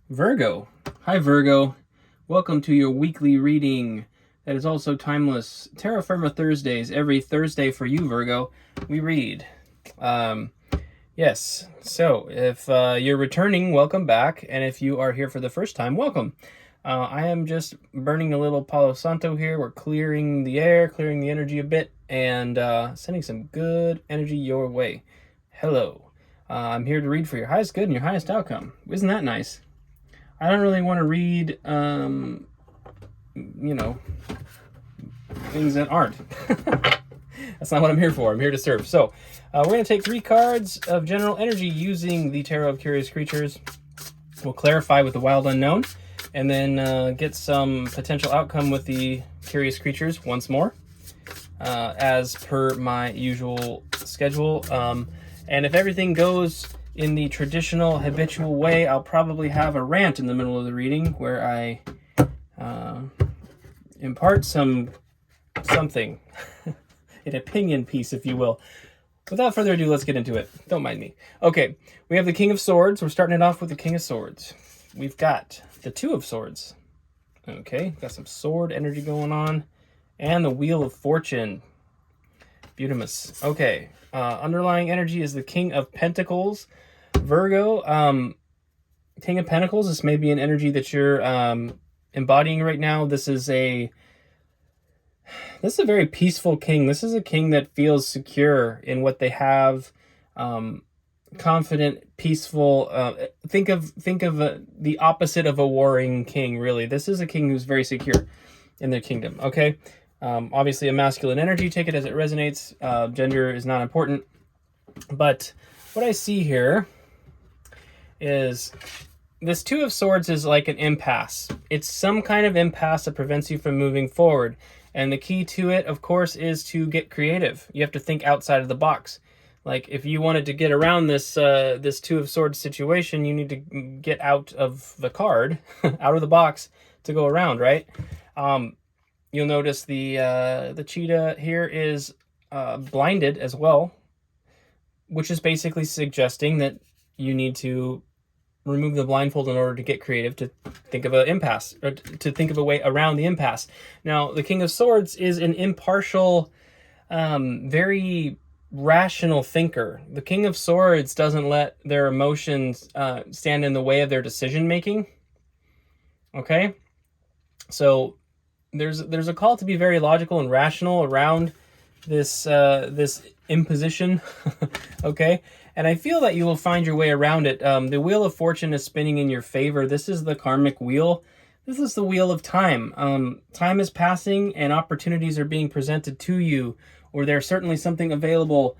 Virgo. Hi, Virgo. Welcome to your weekly reading that is also timeless. Terra Firma Thursdays. Every Thursday for you, Virgo, we read. Yes, so if you're returning, welcome back. And if you are here for the first time, welcome. I am just burning a little Palo Santo here. We're clearing the air, clearing the energy a bit, and sending some good energy your way. Hello. I'm here to read for your highest good and your highest outcome. Isn't that nice? I don't really want to read, things that aren't. That's not what I'm here for. I'm here to serve. So, we're going to take 3 cards of general energy using the Tarot of Curious Creatures. We'll clarify with the Wild Unknown, and then get some potential outcome with the Curious Creatures once more, as per my usual schedule. And if everything goes in the traditional, habitual way, I'll probably have a rant in the middle of the reading where I impart something, an opinion piece, if you will. Without further ado, let's get into it. Don't mind me. Okay, we have the King of Swords. We're starting it off with the King of Swords. We've got the Two of Swords. Okay, got some sword energy going on. And the Wheel of Fortune. Beautimous. Okay, underlying energy is the King of Pentacles. Virgo, King of Pentacles, this may be an energy that you're embodying right now. This is a very peaceful king. This is a king that feels secure in what they have, confident, peaceful. Think of the opposite of a warring king, really. This is a king who's very secure in their kingdom, okay? Obviously a masculine energy, take it as it resonates. Gender is not important. But what I see here is this Two of Swords is like an impasse. It's some kind of impasse that prevents you from moving forward. And the key to it, of course, is to get creative. You have to think outside of the box. Like, if you wanted to get around this this Two of Swords situation, you need to get out of the card, out of the box, to go around, right? You'll notice the cheetah here is blinded as well, which is basically suggesting that you need to remove the blindfold in order to get creative, to think of an impasse, or to think of a way around the impasse. Now, the King of Swords is an impartial, very rational thinker. The King of Swords doesn't let their emotions stand in the way of their decision making. Okay, so there's a call to be very logical and rational around this this imposition. Okay, and I feel that you will find your way around it. The Wheel of Fortune is spinning in your favor. This is the karmic wheel. This is the wheel of time. Time is passing and opportunities are being presented to you, or there's certainly something available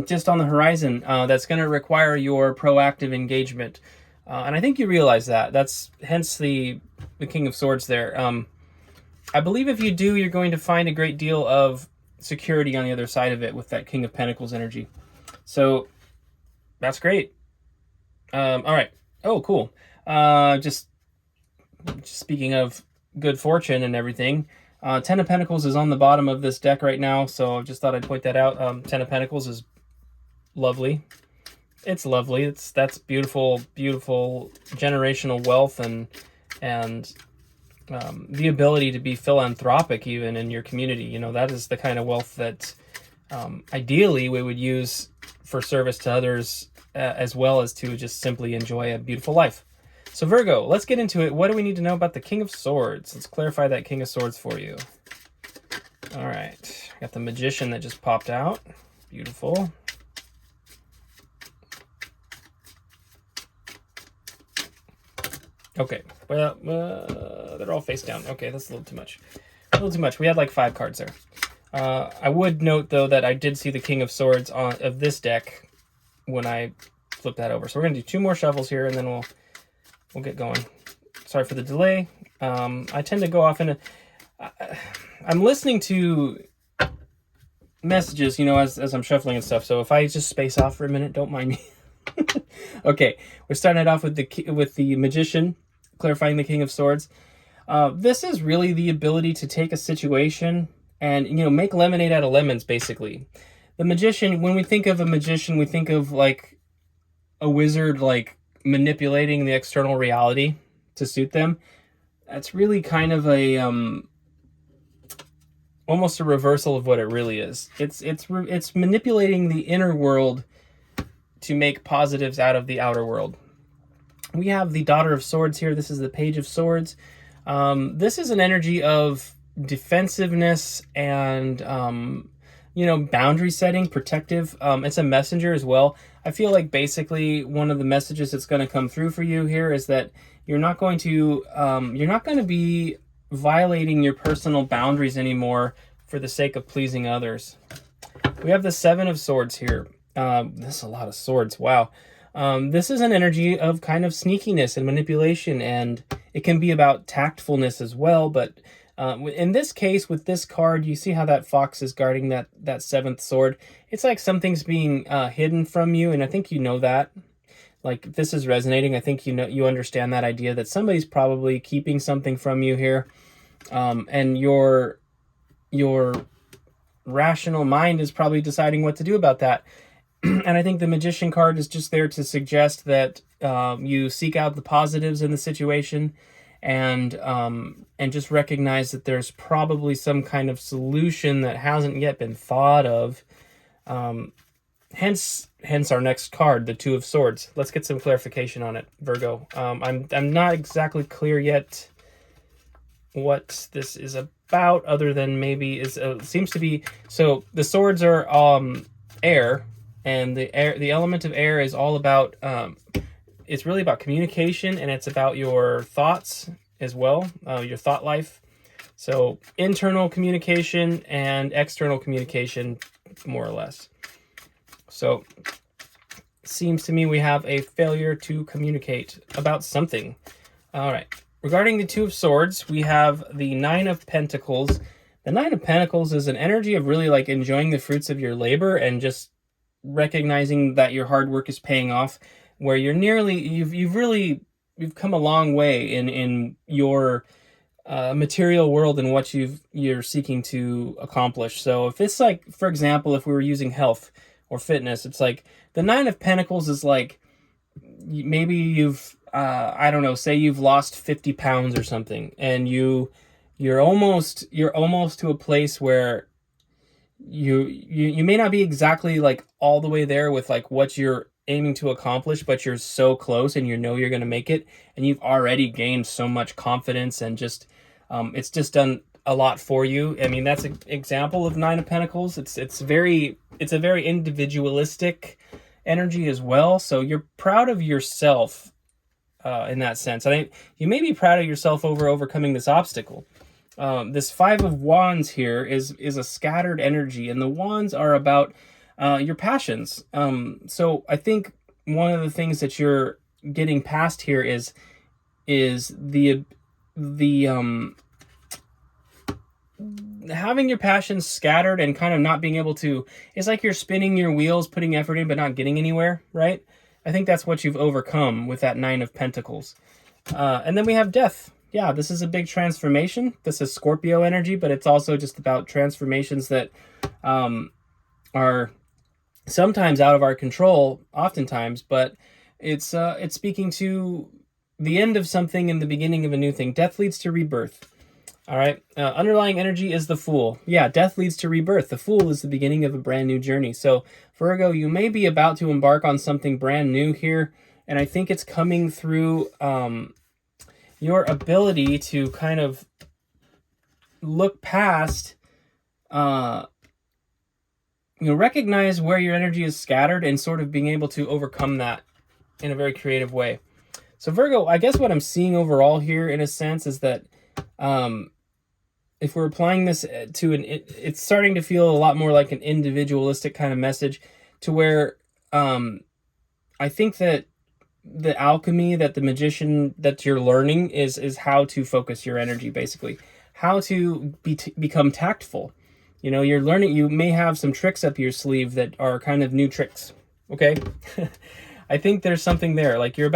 just on the horizon that's going to require your proactive engagement. And I think you realize that. That's hence the King of Swords there. I believe if you do, you're going to find a great deal of security on the other side of it with that King of Pentacles energy. So that's great. All right. Oh, cool. Just speaking of good fortune and everything, Ten of Pentacles is on the bottom of this deck right now, so I just thought I'd point that out. Ten of Pentacles is lovely. It's lovely. That's beautiful, beautiful generational wealth and the ability to be philanthropic even in your community. You know, that is the kind of wealth that ideally we would use for service to others, as well as to just simply enjoy a beautiful life. So Virgo, let's get into it. What do we need to know about the King of Swords? Let's clarify that King of Swords for you. All right, got the Magician that just popped out. Beautiful. Okay, well, they're all face down. Okay, that's a little too much. A little too much. We had like 5 cards there. I would note, though, that I did see the King of Swords of this deck when I flipped that over. So we're going to do 2 more shuffles here, and then we'll get going. Sorry for the delay. I tend to go off in I'm listening to messages, you know, as I'm shuffling and stuff. So if I just space off for a minute, don't mind me. Okay, we're starting it off with the Magician, clarifying the King of Swords. This is really the ability to take a situation and, you know, make lemonade out of lemons, basically. The Magician, when we think of a magician, we think of like a wizard, like manipulating the external reality to suit them. That's really kind of a almost a reversal of what it really is. It's manipulating the inner world to make positives out of the outer world. We have the Daughter of Swords here. This is the Page of Swords. This is an energy of defensiveness and boundary setting, protective. It's a messenger as well. I feel like basically one of the messages that's going to come through for you here is that you're not going to be violating your personal boundaries anymore for the sake of pleasing others. We have the Seven of Swords here. This is a lot of swords. Wow. This is an energy of kind of sneakiness and manipulation, and it can be about tactfulness as well. But in this case, with this card, you see how that fox is guarding that seventh sword. It's like something's being hidden from you, and I think you know that. Like, this is resonating. I think you understand that idea that somebody's probably keeping something from you here, and your rational mind is probably deciding what to do about that. And I think the Magician card is just there to suggest that you seek out the positives in the situation, and just recognize that there's probably some kind of solution that hasn't yet been thought of. Hence our next card, the Two of Swords. Let's get some clarification on it, Virgo. I'm not exactly clear yet what this is about, other than maybe seems to be, so the swords are air. And the element of air is all about, it's really about communication, and it's about your thoughts as well, your thought life. So internal communication and external communication, more or less. So seems to me we have a failure to communicate about something. All right. Regarding the Two of Swords, we have the Nine of Pentacles. The Nine of Pentacles is an energy of really like enjoying the fruits of your labor and just recognizing that your hard work is paying off, where you've come a long way in your material world and what you're seeking to accomplish. So if it's like, for example, if we were using health or fitness, it's like the Nine of Pentacles is like, maybe you've I don't know, say you've lost 50 pounds or something, and you're almost to a place where you may not be exactly like all the way there with like what you're aiming to accomplish, but you're so close, and you're going to make it, and you've already gained so much confidence, and just it's just done a lot for you. I mean, that's an example of Nine of Pentacles. It's a very individualistic energy as well. So you're proud of yourself in that sense. You may be proud of yourself overcoming this obstacle. This Five of Wands here is a scattered energy, and the wands are about your passions. So I think one of the things that you're getting past here is the having your passions scattered and kind of not being able to, it's like you're spinning your wheels, putting effort in, but not getting anywhere, right? I think that's what you've overcome with that Nine of Pentacles. And then we have Death. Yeah, this is a big transformation. This is Scorpio energy, but it's also just about transformations that are sometimes out of our control, oftentimes, but it's speaking to the end of something and the beginning of a new thing. Death leads to rebirth. All right. Underlying energy is the Fool. Yeah, death leads to rebirth. The Fool is the beginning of a brand new journey. So, Virgo, you may be about to embark on something brand new here, and I think it's coming through your ability to kind of look past, recognize where your energy is scattered and sort of being able to overcome that in a very creative way. So, Virgo, I guess what I'm seeing overall here, in a sense, is that if we're applying this to it's starting to feel a lot more like an individualistic kind of message, to where I think that the alchemy that the magician that you're learning is how to focus your energy, basically how to become tactful. You're learning, you may have some tricks up your sleeve that are kind of new tricks. Okay. I think there's something there, like you're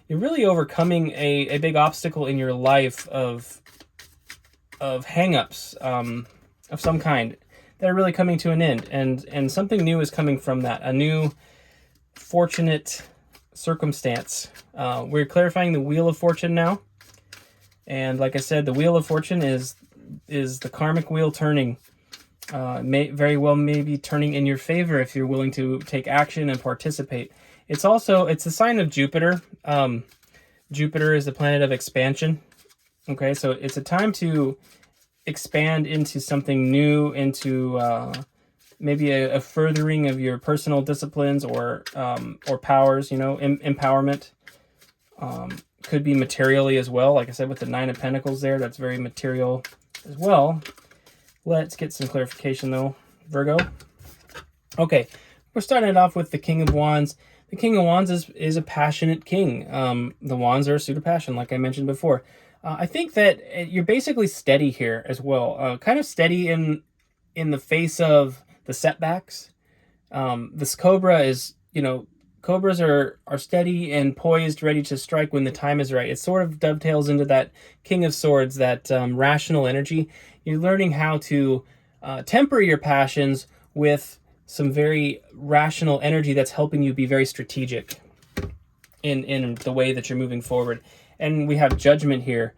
really overcoming a big obstacle in your life of hang-ups of some kind that are really coming to an end, and something new is coming from that, a new fortunate circumstance. We're clarifying the Wheel of Fortune now. And like I said, the Wheel of Fortune is the karmic wheel turning. May very well maybe turning in your favor if you're willing to take action and participate. It's a sign of Jupiter. Jupiter is the planet of expansion. Okay, so it's a time to expand into something new, into maybe a furthering of your personal disciplines or powers, empowerment. Could be materially as well. Like I said, with the Nine of Pentacles there, that's very material as well. Let's get some clarification though, Virgo. Okay, we're starting it off with the King of Wands. The King of Wands is a passionate king. The Wands are a suit of passion, like I mentioned before. I think that you're basically steady here as well. Kind of steady in the face of the setbacks. This Cobra is, Cobras are steady and poised, ready to strike when the time is right. It sort of dovetails into that King of Swords, that rational energy. You're learning how to temper your passions with some very rational energy that's helping you be very strategic in the way that you're moving forward. And we have Judgment here.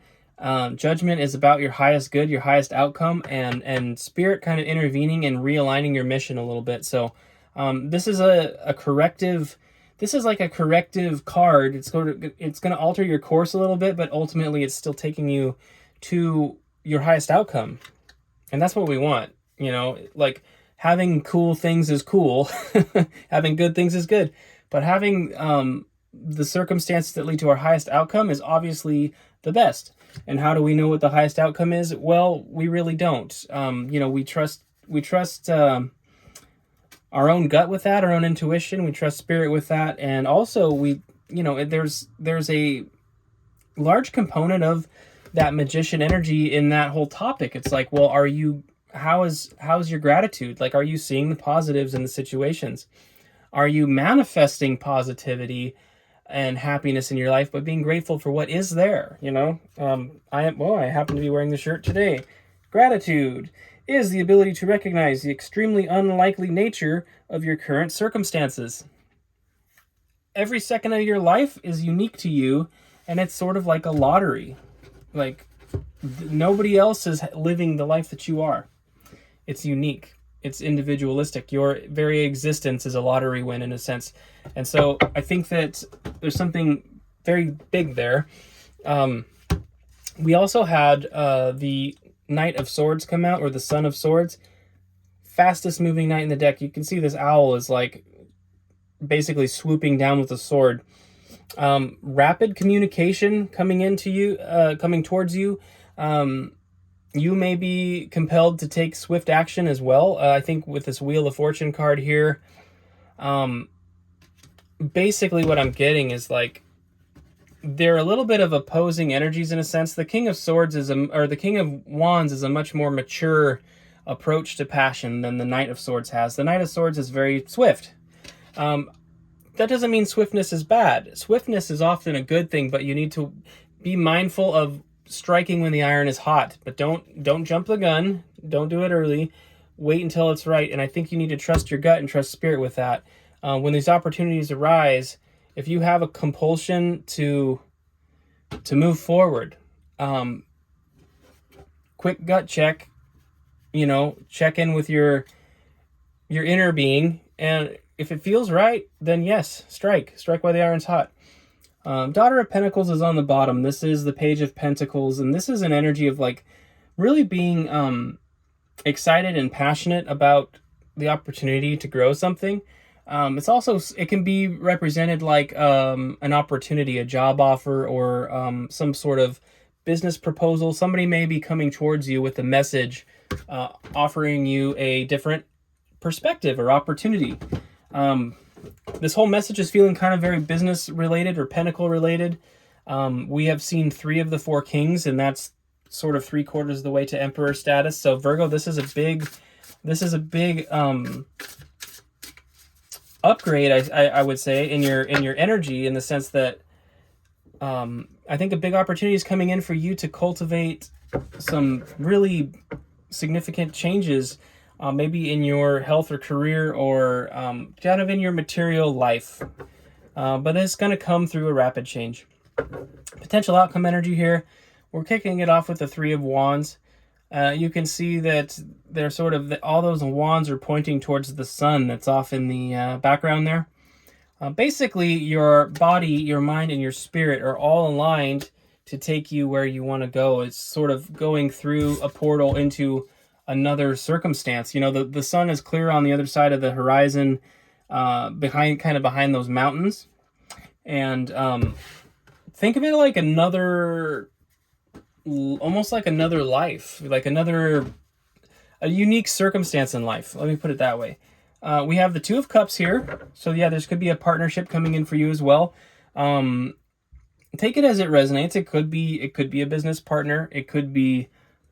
Judgment is about your highest good, your highest outcome, and Spirit kind of intervening and realigning your mission a little bit. So this is a corrective. This is like a corrective card. It's going to alter your course a little bit, but ultimately it's still taking you to your highest outcome. And that's what we want. Like having cool things is cool. Having good things is good. But having the circumstances that lead to our highest outcome is obviously the best. And how do we know what the highest outcome is? Well, we really don't. We trust our own gut with that, our own intuition. We trust Spirit with that. And also there's a large component of that magician energy in that whole topic. It's like, well, how's your gratitude? Like, are you seeing the positives in the situations? Are you manifesting positivity and happiness in your life, but being grateful for what is there? I happen to be wearing the shirt today. Gratitude is the ability to recognize the extremely unlikely nature of your current circumstances. Every second of your life is unique to you, and it's sort of like a lottery. Like, nobody else is living the life that you are. It's unique. It's individualistic. Your very existence is a lottery win in a sense. And so I think that there's something very big there. We also had the Knight of Swords come out, or the Son of Swords. Fastest moving knight in the deck. You can see this owl is like basically swooping down with a sword. Rapid communication coming towards you. You may be compelled to take swift action as well. I think with this Wheel of Fortune card here, basically what I'm getting is like they're a little bit of opposing energies in a sense. The King of Swords the King of Wands is a much more mature approach to passion than the Knight of Swords has. The Knight of Swords is very swift. That doesn't mean swiftness is bad. Swiftness is often a good thing, but you need to be mindful of striking when the iron is hot. But don't jump the gun. Don't do it early. Wait until it's right. And I think you need to trust your gut and trust Spirit with that. When these opportunities arise, if you have a compulsion to move forward, quick gut check. Check in with your inner being, and if it feels right, then yes, strike while the iron's hot. Daughter of Pentacles is on the bottom. This is the Page of Pentacles, and this is an energy of like really being excited and passionate about the opportunity to grow something. It can be represented like an opportunity, a job offer, or some sort of business proposal. Somebody may be coming towards you with a message, offering you a different perspective or opportunity. This whole message is feeling kind of very business related or pentacle related. We have seen 3 of the 4 kings, and that's sort of 3/4 of the way to emperor status. So Virgo, this is a big upgrade, I would say, in your energy, in the sense that I think a big opportunity is coming in for you to cultivate some really significant changes, maybe in your health or career, or kind of in your material life. but it's going to come through a rapid change. Potential outcome energy here. We're kicking it off with the Three of Wands. You can see that they're sort of, all those wands are pointing towards the sun that's off in the background there. Basically, your body, your mind, and your spirit are all aligned to take you where you want to go. It's sort of going through a portal into another circumstance. You know, the sun is clear on the other side of the horizon, behind those mountains. And think of it like almost like another life, like a unique circumstance in life. Let me put it that way. We have the Two of Cups here. So yeah, this could be a partnership coming in for you as well. Take it as it resonates. It could be a business partner. It could be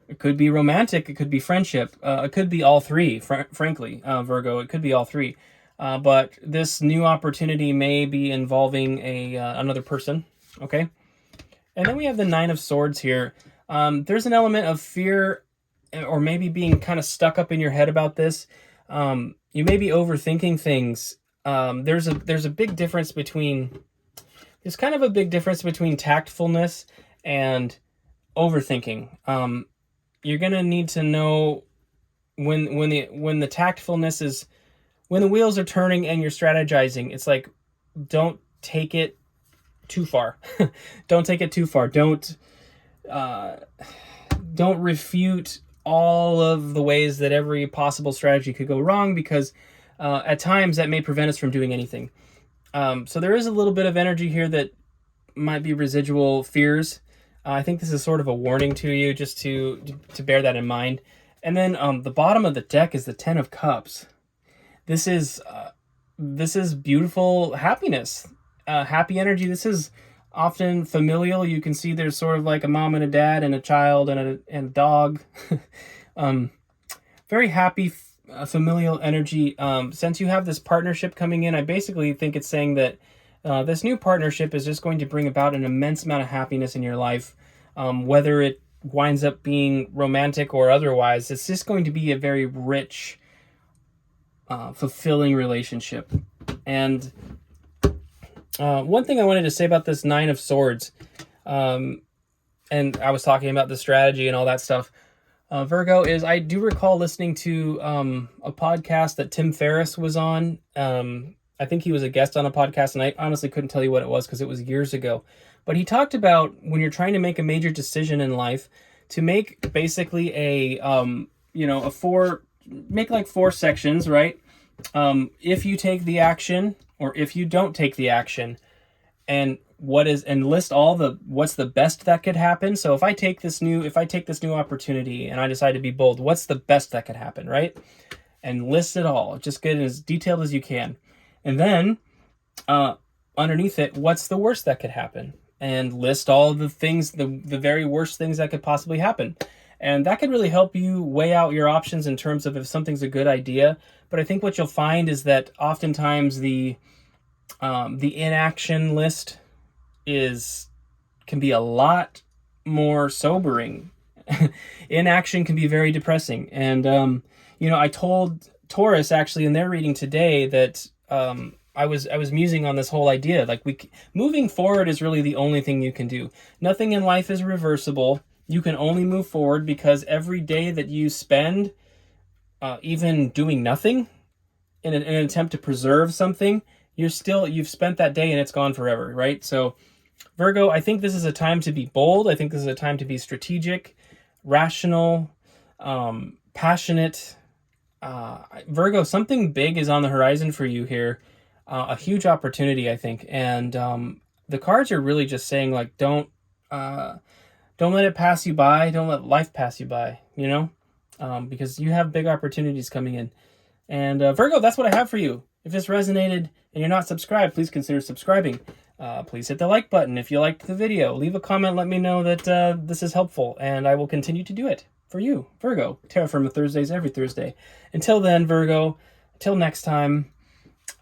romantic. It could be friendship. It could be all three, frankly, Virgo. It could be all three. But this new opportunity may be involving another person. Okay. And then we have the Nine of Swords here. There's an element of fear, or maybe being kind of stuck up in your head about this. You may be overthinking things. There's a big difference between, there's kind of a big difference between tactfulness and overthinking. You're gonna need to know when the tactfulness is, when the wheels are turning and you're strategizing. It's like, don't take it too far. Don't take it too far. Don't refute all of the ways that every possible strategy could go wrong, because at times that may prevent us from doing anything. So there is a little bit of energy here that might be residual fears. I think this is sort of a warning to you, just to bear that in mind. And then the bottom of the deck is the Ten of Cups. This is beautiful happiness, happy energy. This is often familial. You can see there's sort of like a mom and a dad and a child and a dog. Very happy, familial energy. Since you have this partnership coming in, I basically think it's saying that this new partnership is just going to bring about an immense amount of happiness in your life. Whether it winds up being romantic or otherwise, it's just going to be a very rich, fulfilling relationship. And one thing I wanted to say about this Nine of Swords, and I was talking about the strategy and all that stuff, Virgo, is I do recall listening to a podcast that Tim Ferriss was on. I think he was a guest on a podcast, and I honestly couldn't tell you what it was because it was years ago. But he talked about when you're trying to make a major decision in life, to make basically make like 4 sections, right? If you take the action, or if you don't take the action, and list what's the best that could happen. So if I take this new opportunity and I decide to be bold, what's the best that could happen, right? And list it all. Just get it as detailed as you can. And then underneath it, what's the worst that could happen? And list all the things, the very worst things that could possibly happen. And that could really help you weigh out your options in terms of if something's a good idea. But I think what you'll find is that oftentimes the inaction list can be a lot more sobering. Inaction can be very depressing. And I told Taurus actually in their reading today that I was musing on this whole idea. Like, moving forward is really the only thing you can do. Nothing in life is reversible. You can only move forward because every day that you spend even doing nothing in an attempt to preserve something, you've spent that day and it's gone forever, right? So Virgo, I think this is a time to be bold. I think this is a time to be strategic, rational, passionate. Virgo, something big is on the horizon for you here. A huge opportunity, I think. And the cards are really just saying, like, don't let it pass you by. Don't let life pass you by, because you have big opportunities coming in. And Virgo, that's what I have for you. If this resonated and you're not subscribed, please consider subscribing. Please hit the like button if you liked the video. Leave a comment. Let me know that this is helpful, and I will continue to do it for you, Virgo. Terra Firma Thursdays every Thursday. Until then, Virgo, until next time,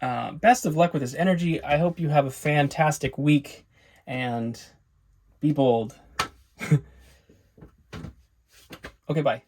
best of luck with this energy. I hope you have a fantastic week, and be bold. Okay, bye.